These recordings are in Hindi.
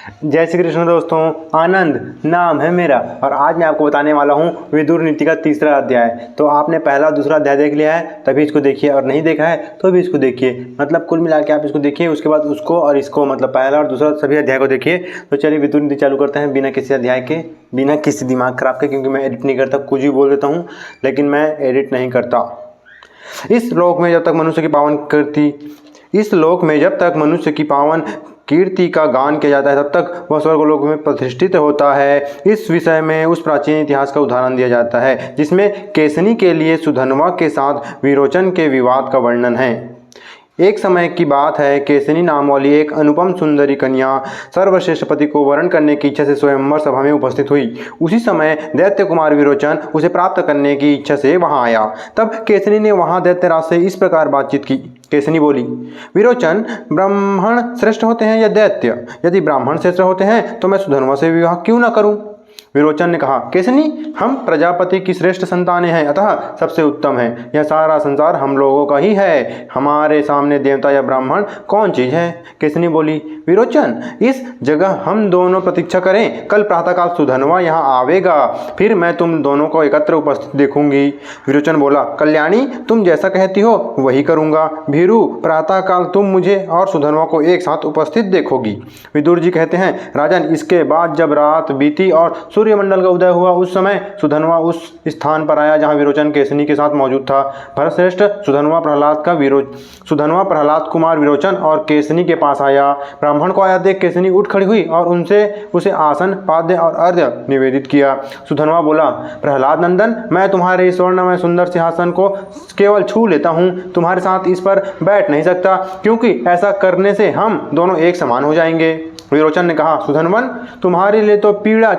जय श्री कृष्ण दोस्तों, आनंद नाम है मेरा और आज मैं आपको बताने वाला हूँ विदुर नीति का तीसरा अध्याय। तो आपने पहला और दूसरा अध्याय देख लिया है तभी इसको देखिए, और नहीं देखा है तो भी इसको देखिए। मतलब कुल मिला के आप इसको देखिए, उसके बाद उसको और इसको, मतलब पहला और दूसरा सभी अध्याय को देखिए। तो चलिए विदुर नीति चालू करते हैं बिना किसी अध्याय के, बिना किसी दिमाग खराब के, क्योंकि मैं एडिट नहीं करता, कुछ भी बोल देता हूँ लेकिन मैं एडिट नहीं करता। इस लोक में जब तक मनुष्य की पावन कीर्ति का गान किया जाता है तब तक वह स्वर्गलोक में प्रतिष्ठित होता है। इस विषय में उस प्राचीन इतिहास का उदाहरण दिया जाता है जिसमें केसनी के लिए सुधन्वा के साथ विरोचन के विवाद का वर्णन है। एक समय की बात है, केसनी नाम वाली एक अनुपम सुंदरी कन्या सर्वश्रेष्ठ पति को वरण करने की इच्छा से स्वयंवर सभा में उपस्थित हुई। उसी समय दैत्य कुमार विरोचन उसे प्राप्त करने की इच्छा से वहां आया। तब केसनी ने वहां दैत्यराज से इस प्रकार बातचीत की। केसनी बोली, विरोचन, ब्राह्मण श्रेष्ठ होते हैं या दैत्य? यदि ब्राह्मण श्रेष्ठ होते हैं तो मैं सुधन्वा से विवाह क्यों न करूं? विरोचन ने कहा, केसनी, हम प्रजापति की श्रेष्ठ संतानें हैं, अतः सबसे उत्तम है। यह सारा संसार हम लोगों का ही है, हमारे सामने देवता या ब्राह्मण कौन चीज है? केसनी बोली, विरोचन, इस जगह हम दोनों प्रतीक्षा करें, कल प्रातःकाल सुधन्वा यहाँ आवेगा, फिर मैं तुम दोनों को एकत्र उपस्थित देखूंगी। विरोचन बोला, कल्याणी, तुम जैसा कहती हो वही करूंगा। भीरू, प्रातःकाल तुम मुझे और सुधन्वा को एक साथ उपस्थित देखोगी। विदुर जी कहते हैं, राजन, इसके बाद जब रात बीती और सूर्यमंडल का उदय हुआ, उस समय सुधन्वा उस स्थान पर आया जहां विरोचन केसनी के साथ मौजूद था। भरतश्रेष्ठ सुधन्वा प्रहलाद कुमार विरोचन और केसनी के पास आया। ब्राह्मण को आया देख केसनी उठ खड़ी हुई और उसे आसन, पाद्य और अर्घ्य निवेदित किया। सुधन्वा बोला, प्रहलाद नंदन, मैं तुम्हारे स्वर्णमय सुंदर सिंहासन को केवल छू लेता हूँ, तुम्हारे साथ इस पर बैठ नहीं सकता, क्योंकि ऐसा करने से हम दोनों एक समान हो जाएंगे। विरोचन ने कहा, सुधन्वन, तुम्हारे लिए तो पीढ़ा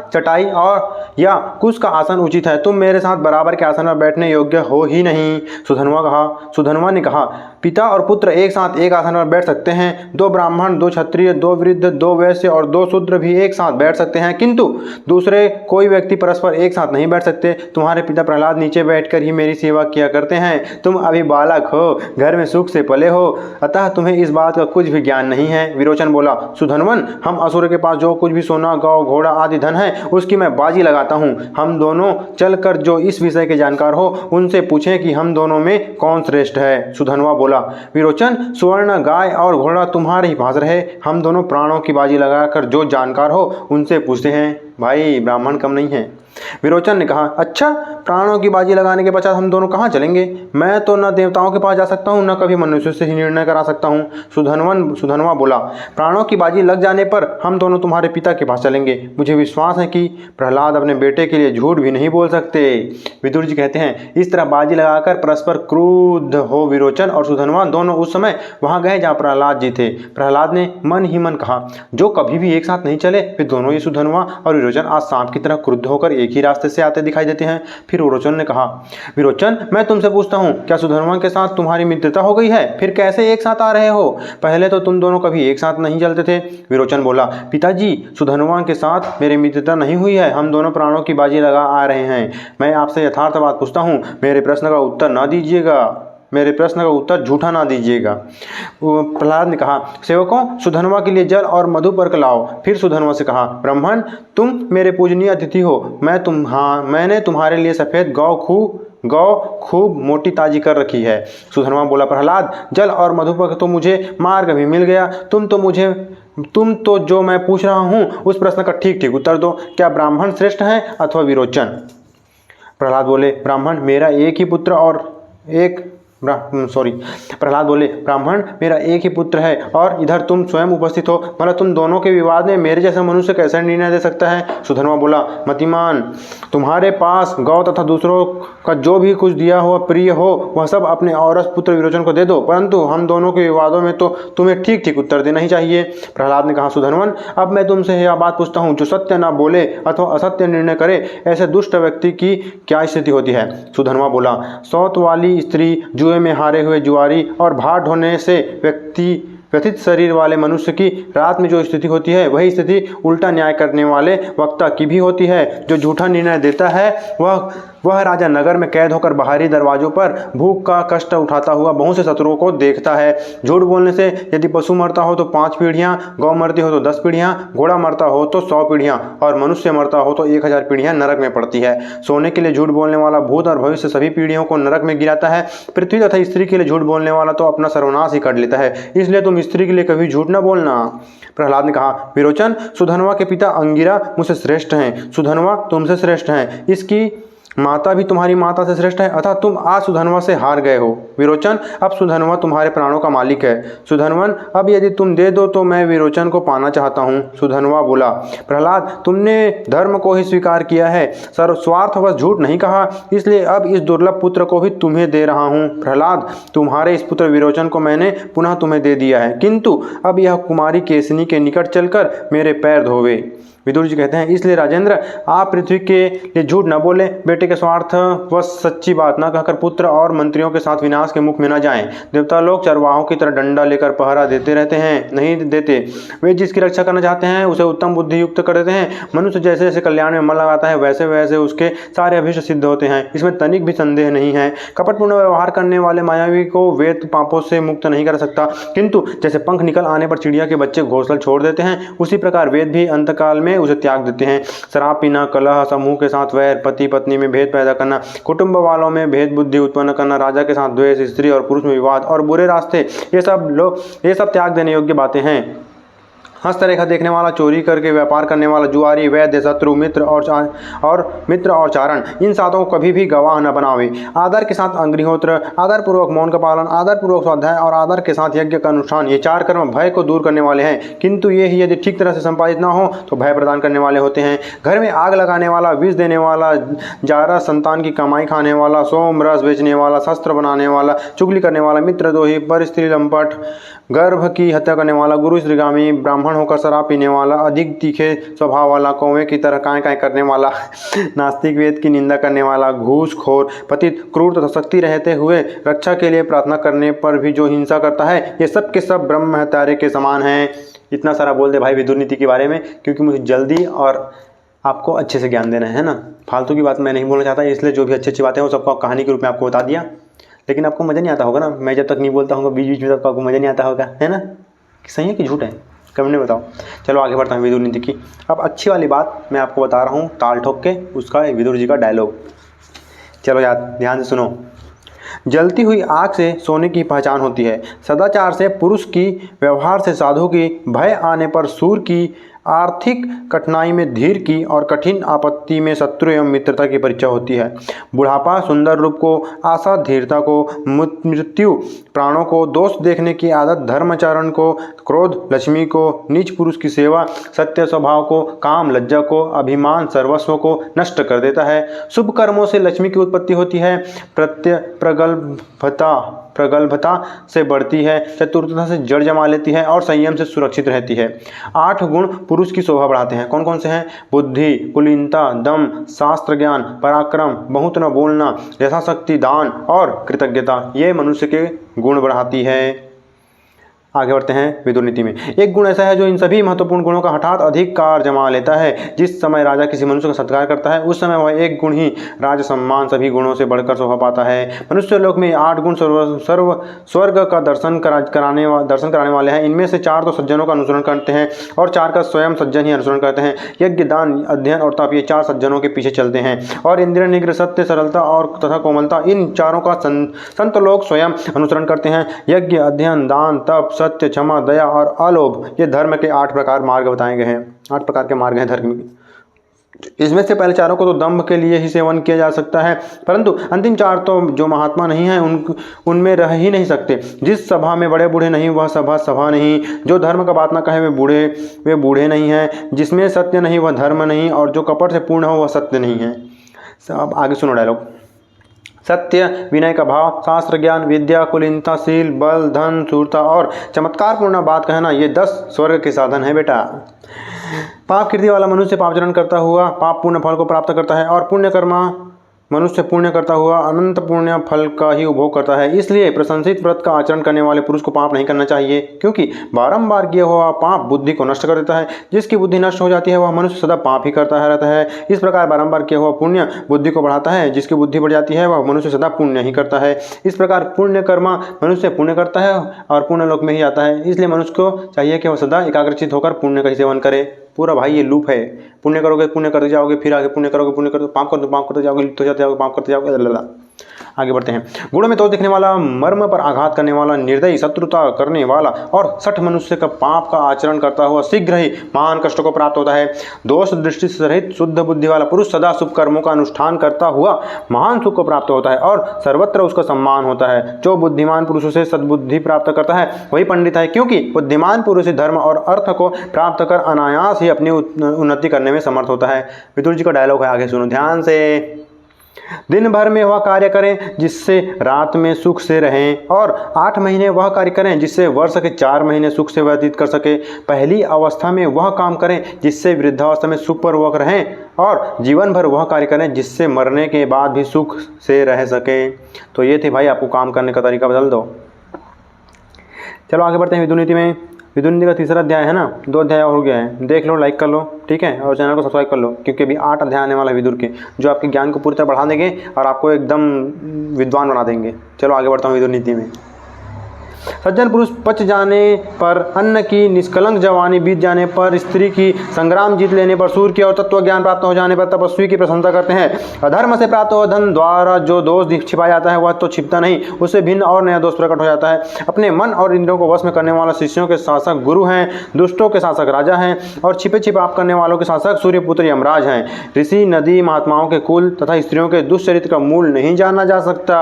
चटाई और या कुश का आसन उचित है, तुम मेरे साथ बराबर के आसन पर बैठने योग्य हो ही नहीं। सुधन्वा ने कहा, पिता और पुत्र एक साथ एक आसन पर बैठ सकते हैं, दो ब्राह्मण, दो क्षत्रिय, दो वृद्ध, दो वैश्य और दो शूद्र भी एक साथ बैठ सकते हैं, किंतु दूसरे कोई व्यक्ति परस्पर एक साथ नहीं बैठ सकते। तुम्हारे पिता प्रहलाद नीचे बैठकर ही मेरी सेवा किया करते हैं, तुम अभी बालक हो, घर में सुख से पले हो, अतः तुम्हें इस बात का कुछ भी ज्ञान नहीं है। विरोचन बोला, सुधन्वन, हम असुर के पास जो कुछ भी सोना, गौ, घोड़ा आदि धन है उसकी मैं बाजी लगाता हूँ। हम दोनों चलकर जो इस विषय के जानकार हो उनसे पूछें कि हम दोनों में कौन श्रेष्ठ है। सुधन्वा बोला, विरोचन, स्वर्ण, गाय और घोड़ा तुम्हारे ही पास रहे, हम दोनों प्राणों की बाजी लगाकर जो जानकार हो उनसे पूछते हैं, भाई ब्राह्मण कम नहीं है। विरोचन ने कहा, अच्छा, प्राणों की बाजी लगाने के पश्चात हम दोनों कहाँ चलेंगे? मैं तो न देवताओं के पास जा सकता हूँ, न कभी मनुष्य से ही निर्णय करा सकता हूँ। सुधन्वा बोला, प्राणों की बाजी लग जाने पर हम दोनों तुम्हारे पिता के पास चलेंगे। मुझे विश्वास है कि प्रहलाद अपने बेटे के लिए झूठ भी नहीं बोल सकते। विदुर जी कहते हैं, इस तरह बाजी लगाकर परस्पर क्रुद्ध हो विरोचन और सुधन्वा दोनों उस समय वहां गए जहाँ प्रहलाद जी थे। प्रहलाद ने मन ही मन कहा, जो कभी भी एक साथ नहीं चले वे दोनों ही सुधन्वा और विरोचन आज सांप की तरह क्रुद्ध होकर एक ही रास्ते से आते दिखाई देते हैं। फिर विरोचन ने कहा, विरोचन, मैं तुमसे पूछता हूँ, क्या सुधन्वा के साथ तुम्हारी मित्रता हो गई है? फिर कैसे एक साथ आ रहे हो? पहले तो तुम दोनों कभी एक साथ नहीं चलते थे। विरोचन बोला, पिताजी, सुधन्वा के साथ मेरी मित्रता नहीं हुई है, हम दोनों प्राणों की बाजी लगा आ रहे हैं। मैं आपसे यथार्थ बात पूछता हूँ, मेरे प्रश्न का उत्तर झूठा ना दीजिएगा। प्रहलाद ने कहा, सेवकों, सुधन्वा के लिए जल और मधुपर्क लाओ। फिर सुधन्वा से कहा, ब्राह्मण, तुम मेरे पूजनीय अतिथि हो, मैंने तुम्हारे लिए सफ़ेद गौ खूब मोटी ताजी कर रखी है। सुधन्वा बोला, प्रहलाद, जल और मधुपर्क तो मुझे मार्ग भी मिल गया, तुम तो जो मैं पूछ रहा हूँ उस प्रश्न का ठीक ठीक उत्तर दो, क्या ब्राह्मण श्रेष्ठ हैं अथवा विरोचन? प्रहलाद बोले, ब्राह्मण मेरा एक ही पुत्र है और इधर तुम स्वयं उपस्थित हो, मतलब तुम दोनों के विवाद में मेरे जैसा मनुष्य कैसे निर्णय दे सकता है? सुधन्वा बोला, मतिमान, तुम्हारे पास गौ तथा दूसरों का जो भी कुछ दिया हुआ प्रिय हो वह सब अपने औरस पुत्र विरोचन को दे दो, परंतु हम दोनों के विवादों में तो तुम्हें ठीक ठीक उत्तर देना ही चाहिए। प्रहलाद ने कहा, सुधन्वन, अब मैं तुमसे यह बात पूछता हूँ, जो सत्य ना बोले अथवा असत्य निर्णय करे, ऐसे दुष्ट व्यक्ति की क्या स्थिति होती है? सुधन्वा बोला, सौत वाली स्त्री, जुए में हारे हुए जुआरी और भार ढोने से व्यथित शरीर वाले मनुष्य की रात में जो स्थिति होती है वही स्थिति उल्टा न्याय करने वाले वक्ता की भी होती है। जो झूठा निर्णय देता है वह वह राजा नगर में कैद होकर बाहरी दरवाजों पर भूख का कष्ट उठाता हुआ बहुत से शत्रुओं को देखता है। झूठ बोलने से यदि पशु मरता हो तो 5 पीढ़ियां, गौ मरती हो तो 10 पीढ़ियां, घोड़ा मरता हो तो 100 पीढ़ियां और मनुष्य मरता हो तो 1000 पीढ़ियां नरक में पड़ती है। सोने के लिए झूठ बोलने वाला भूत और भविष्य सभी पीढ़ियों को नरक में गिराता है। पृथ्वी तथा स्त्री के लिए झूठ बोलने वाला तो अपना सर्वनाश ही कर लेता है, इसलिए तुम स्त्री के लिए कभी झूठ न बोलना। प्रहलाद ने कहा, विरोचन, सुधन्वा के पिता अंगिरा मुझसे श्रेष्ठ हैं, सुधन्वा तुमसे श्रेष्ठ हैं, इसकी माता भी तुम्हारी माता से श्रेष्ठ है, अतः तुम आज सुधन्वा से हार गए हो। विरोचन, अब सुधन्वा तुम्हारे प्राणों का मालिक है। सुधन्वन, अब यदि तुम दे दो तो मैं विरोचन को पाना चाहता हूँ। सुधन्वा बोला, प्रहलाद, तुमने धर्म को ही स्वीकार किया है, स्वार्थवश झूठ नहीं कहा, इसलिए अब इस दुर्लभ पुत्र को भी तुम्हें दे रहा हूँ। प्रहलाद, तुम्हारे इस पुत्र विरोचन को मैंने पुनः तुम्हें दे दिया है, किंतु अब यह कुमारी केसनी के निकट चलकर मेरे पैर धोवे। विदुर जी कहते हैं, इसलिए राजेंद्र, आप पृथ्वी के लिए झूठ न बोले, बेटे के स्वार्थ व सच्ची बात न कहकर पुत्र और मंत्रियों के साथ विनाश के मुख में न जाएं। देवता लोग चरवाहों की तरह डंडा लेकर पहरा देते रहते हैं, नहीं देते। वे जिसकी रक्षा करना चाहते हैं उसे उत्तम बुद्धि युक्त कर देते हैं। मनुष्य जैसे जैसे कल्याण में मन लगाता है वैसे वैसे उसके सारे अभिष्ट सिद्ध होते हैं, इसमें तनिक भी संदेह नहीं है। कपटपूर्ण व्यवहार करने वाले मायावी को वेद पापों से मुक्त नहीं कर सकता, किंतु जैसे पंख निकल आने पर चिड़िया के बच्चे घोंसला छोड़ देते हैं, उसी प्रकार वेद भी अंतकाल में उसे त्याग देते हैं। शराब पीना, कलह, समूह के साथ वैर, पति पत्नी में भेद पैदा करना, कुटुंब वालों में भेद बुद्धि उत्पन्न करना, राजा के साथ द्वेष, स्त्री और पुरुष में विवाद और बुरे रास्ते, ये सब त्याग देने योग्य बातें हैं। हस्तरेखा देखने वाला, चोरी करके व्यापार करने वाला, जुआरी, वैद्य, शत्रु, मित्र और चारण, इन सातों को कभी भी गवाह न बनावे। आदर के साथ अग्निहोत्र, आदर पूर्वक मौन का पालन, आदर पूर्वक स्वाध्याय और आदर के साथ यज्ञ का अनुष्ठान, ये 4 कर्म भय को दूर करने वाले हैं, किंतु ये ही यदि ठीक तरह से संपादित न हो तो भय प्रदान करने वाले होते हैं। घर में आग लगाने वाला, विष देने वाला, जारा, संतान की कमाई खाने वाला, सोम रस बेचने वाला, शस्त्र बनाने वाला, चुगली करने वाला, मित्रद्रोही, पर स्त्री लंपट, गर्भ की हत्या करने वाला, गुरु श्रीगामी, ब्राह्मण होकर शराब पीने वाला, अधिक तीखे स्वभाव वाला, कौवे की तरह काय काय करने वाला, नास्तिक, वेद की निंदा करने वाला, घूसखोर, पतित, क्रूर तथा शक्ति रहते हुए रक्षा के लिए प्रार्थना करने पर भी जो हिंसा करता है, ये सब के सब ब्रह्म हत्यारे के समान हैं। इतना सारा बोल दे भाई विदुर नीति के बारे में, क्योंकि मुझे जल्दी और आपको अच्छे से ज्ञान देना है ना। फालतू की बात मैं नहीं बोलना चाहता, इसलिए जो भी अच्छी अच्छी बातें हैं वो सबको कहानी के रूप में आपको बता दिया। लेकिन आपको मज़ा नहीं आता होगा ना, मैं जब तक नहीं बोलता हूँ बीच बीच में, तब आपको मज़ा नहीं आता होगा, है ना। सही है कि झूठ है, कमेंट में बताओ। चलो आगे बढ़ता हूँ विदुर नीति की। अब अच्छी वाली बात मैं आपको बता रहा हूँ ताल ठोक के, उसका विदुर जी का डायलॉग। चलो यार ध्यान से सुनो। जलती हुई आग से सोने की पहचान होती है, सदाचार से पुरुष की, व्यवहार से साधु की, भय आने पर सूर की, आर्थिक कठिनाई में धीर की और कठिन आपत्ति में शत्रु एवं मित्रता की परिचय होती है। बुढ़ापा सुंदर रूप को, आशा धीरता को, मृत्यु प्राणों को, दोष देखने की आदत धर्माचरण को, क्रोध लक्ष्मी को, नीच पुरुष की सेवा सत्य स्वभाव को, काम लज्जा को, अभिमान सर्वस्व को नष्ट कर देता है। शुभ कर्मों से लक्ष्मी की उत्पत्ति होती है, प्रगल्भता से बढ़ती है, चतुरता से जड़ जमा लेती है और संयम से सुरक्षित रहती है। 8 गुण पुरुष की शोभा बढ़ाते हैं। कौन कौन से हैं? बुद्धि, कुलीनता, दम, शास्त्र ज्ञान, पराक्रम, बहुत न बोलना, यथाशक्ति दान और कृतज्ञता, ये मनुष्य के गुण बढ़ाती है। आगे बढ़ते हैं विदुर नीति में। एक गुण ऐसा है जो इन सभी महत्वपूर्ण गुणों का हठात अधिक कार जमा लेता है। जिस समय राजा किसी मनुष्य का सत्कार करता है उस समय वह एक गुण ही राज सम्मान सभी गुणों से बढ़कर शोभा पाता है। मनुष्य लोक में 8 गुण स्वर्ग का दर्शन कराने वाले हैं। इनमें से 4 तो सज्जनों का अनुसरण करते हैं और 4 का स्वयं सज्जन ही अनुसरण करते हैं। यज्ञ, दान, अध्ययन और तप, ये 4 सज्जनों के पीछे चलते हैं। और इंद्रिय निग्रह, सत्य, सरलता और तथा कोमलता, इन चारों का संत लोग स्वयं अनुसरण करते हैं। यज्ञ, अध्ययन, दान, तप, सत्य, क्षमा, दया और अलोभ, ये धर्म के 8 प्रकार मार्ग बताए गए हैं। 8 प्रकार के मार्ग हैं धर्म के। इसमें से पहले 4 को तो दंभ के लिए ही सेवन किया जा सकता है, परंतु अंतिम 4 तो जो महात्मा नहीं है उनमें रह ही नहीं सकते। जिस सभा में बड़े बूढ़े नहीं वह सभा नहीं। जो धर्म का बात ना कहे वे बूढ़े नहीं हैं। जिसमें सत्य नहीं वह धर्म नहीं, और जो कपट से पूर्ण हो वह सत्य नहीं है। अब आगे सुनो डायलॉग। सत्य, विनय का भाव, शास्त्र ज्ञान, विद्या, कुलीनता, शील, बल, धन, शूरता और चमत्कारपूर्ण बात कहना, ये 10 स्वर्ग के साधन है बेटा। पाप कीर्ति वाला मनुष्य पापचरण करता हुआ पाप पूर्ण फल को प्राप्त करता है और पुण्यकर्मा मनुष्य पुण्य करता हुआ अनंत पुण्य फल का ही उपभोग करता है। इसलिए प्रशंसित व्रत का आचरण करने वाले पुरुष को पाप नहीं करना चाहिए, क्योंकि बारंबार किया हुआ पाप बुद्धि को नष्ट कर देता है। जिसकी बुद्धि नष्ट हो जाती है वह मनुष्य सदा पाप ही करता रहता है। इस प्रकार बारंबार किया हुआ पुण्य बुद्धि को बढ़ाता है, जिसकी बुद्धि बढ़ जाती है वह मनुष्य सदा पुण्य ही करता है। इस प्रकार पुण्य कर्मा मनुष्य पुण्य करता है और पुण्य लोक में ही आता है। इसलिए मनुष्य को चाहिए कि वह सदा एकाग्रचित होकर पुण्य का ही सेवन करे। पूरा भाई ये लूप है, पुण्य करोगे पुण्य करते जाओगे, फिर आगे पुण्य करोगे पुण्य करते, पाप करते जाओगे, लिप्त हो जाते जाओगे, पाप करते जाओगे। आगे बढ़ते हैं। गुणों में दोष दिखने वाला, मर्म पर आघात करने वाला, निर्दयी, शत्रुता करने वाला और सठ मनुष्य का पाप का आचरण करता हुआ शीघ्र ही महान कष्टों को प्राप्त होता है। दोष दृष्टि से रहित शुद्ध बुद्धि वाला पुरुष सदा शुभ कर्मों का अनुष्ठान करता हुआ महान सुख को प्राप्त होता है और सर्वत्र उसका सम्मान होता है। जो बुद्धिमान पुरुषों से सद्बुद्धि प्राप्त करता है वही पंडित है, क्योंकि बुद्धिमान पुरुष धर्म और अर्थ को प्राप्त कर अनायास ही अपनी उन्नति करने में समर्थ होता है। विदुर जी का डायलॉग है, आगे सुनो ध्यान से। दिन भर में वह कार्य करें जिससे रात में सुख से रहें, और 8 महीने वह कार्य करें जिससे वर्ष के 4 महीने सुख से व्यतीत कर सके। पहली अवस्था में वह काम करें जिससे वृद्धावस्था में सुखपूर्वक रहें, और जीवन भर वह कार्य करें जिससे मरने के बाद भी सुख से रह सके। तो ये थे भाई आपको काम करने का तरीका, बदल दो। चलो आगे बढ़ते हैं विदुर नीति में। विदुर नीति का 3रा अध्याय है ना, 2 अध्याय और हो गया है, देख लो, लाइक कर लो, ठीक है, और चैनल को सब्सक्राइब कर लो, क्योंकि अभी 8 अध्याय आने वाला है विदुर के, जो आपके ज्ञान को पूरी तरह बढ़ा देंगे और आपको एकदम विद्वान बना देंगे। चलो आगे बढ़ता हूँ विदुर नीति में। सज्जन पुरुष पच जाने पर, अन्न की निष्कलंक जवानी बीत जाने पर, स्त्री की संग्राम जीत लेने पर, सूर्य की और तत्व ज्ञान प्राप्त हो जाने पर तपस्वी की प्रशंसा करते हैं। अधर्म से प्राप्त हुआ धन द्वारा जो दोष छिपाया जाता है वह तो छिपता नहीं, उससे भिन्न और नया दोष प्रकट हो जाता है। अपने मन और इंद्रियों को वश में करने वाला शिष्यों के शासक गुरु हैं, दुष्टों के शासक राजा हैं, और छिपे पाप करने वालों के शासक सूर्यपुत्र यमराज हैं। ऋषि नदी महात्माओं के कुल तथा स्त्रियों के दुष्चरित्र का मूल नहीं जाना जा सकता।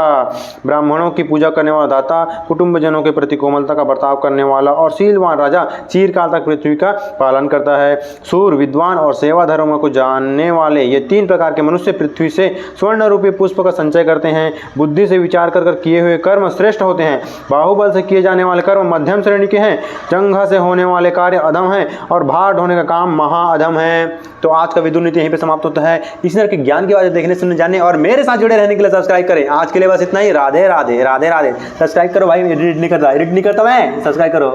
ब्राह्मणों की पूजा करने वाला दाता, कुटुंबजनों के प्रति कोमलता का बर्ताव करने वाला और शीलवान राजा चिरकाल तक पृथ्वी का पालन करता है। सूर, विद्वान और सेवा धर्म को जानने वाले ये 3 प्रकार के मनुष्य पृथ्वी से स्वर्ण रूपी पुष्प का संचय करते हैं। बुद्धि से विचार कर किए हुए कर्म श्रेष्ठ होते हैं। बाहुबल से किए जाने वाले कर्म मध्यम श्रेणी के हैं। जंघा से होने वाले कार्य अधम हैं और भार ढोने का काम महाअधम है। तो आज का विदुर नीति यहीं पे समाप्त होता है। इस तरह के ज्ञान की बातें देखने सुनने जानने और मेरे साथ जुड़े रहने के लिए सब्सक्राइब करें। आज के लिए बस इतना ही। राधे राधे राधे राधे। सब्सक्राइब करो भाई, एडिट नहीं करता मैं, सब्सक्राइब करो।